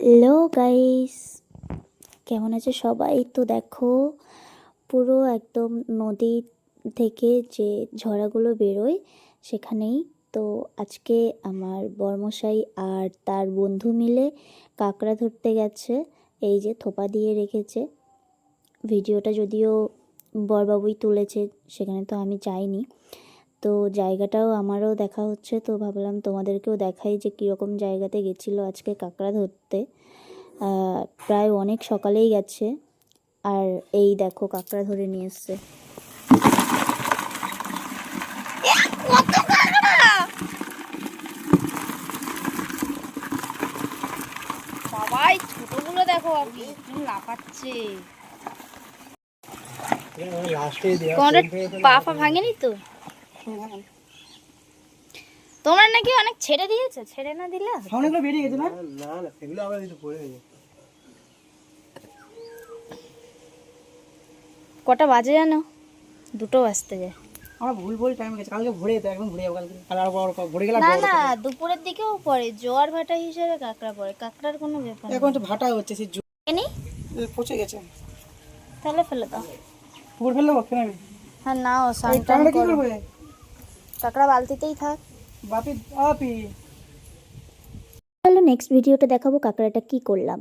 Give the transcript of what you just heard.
Hello guys, কেমন আছে সবাই? তো দেখো, পুরো একদম নদী থেকে যে ঝরাগুলো বেরোয় সেখানেই। তো আজকে আমার বরমশাই আর তার বন্ধু মিলে কাঁকড়া ধরতে গেছে। এই যে থোপা দিয়ে রেখেছে। ভিডিওটা যদিও বরবাবুই তুলেছে, সেখানে তো আমি যাইনি। তো জায়গাটাও আমারও দেখা হচ্ছে, তো ভাবলাম তোমাদেরকেও দেখাই যে কীরকম জায়গাতে গেছিলো আজকে কাঁকড়া ধরতে। প্রায় অনেক সকালেই গেছে, আর এই দেখো কাঁকড়া ধরে নিয়ে এসছে। বাবাই ছোটগুলো দেখো, আপনি লাফাচ্ছে। পা ভাঙেনি তো? তোমার নাকি অনেক ছেড়ে দিয়েছে, ছেড়ে না দিলে অনেকগুলো বেরিয়ে গেছে না? না না, সেগুলো আবার একটু পড়ে গেছে। কটা বাজে জানো? 2টো বাজতে যায়। আমরা ভুল টাইম গেছে, কালকে ভোরে তো একদম ভোরে যাবো কালকে। আর বড় ভোরে গেলে না না, দুপুরের দিকেও পড়ে, জোয়ার ভাটা হিসেবে কাঁকড়া পড়ে, কাঁকড়ার কোনো ব্যাপার এখন তো ভাটা হচ্ছে, সেই নেই। পচে গেছে। তাহলে ফেলে দাও। পুকুর ফেললে বক্কে নেবে। হ্যাঁ নাও, এই টাইমটা কি করবে? কাঁকড়া বালতিতেই থাক। বাপি আপি চলো নেক্সট ভিডিওটা দেখাবো কাঁকড়াটা কি করলাম।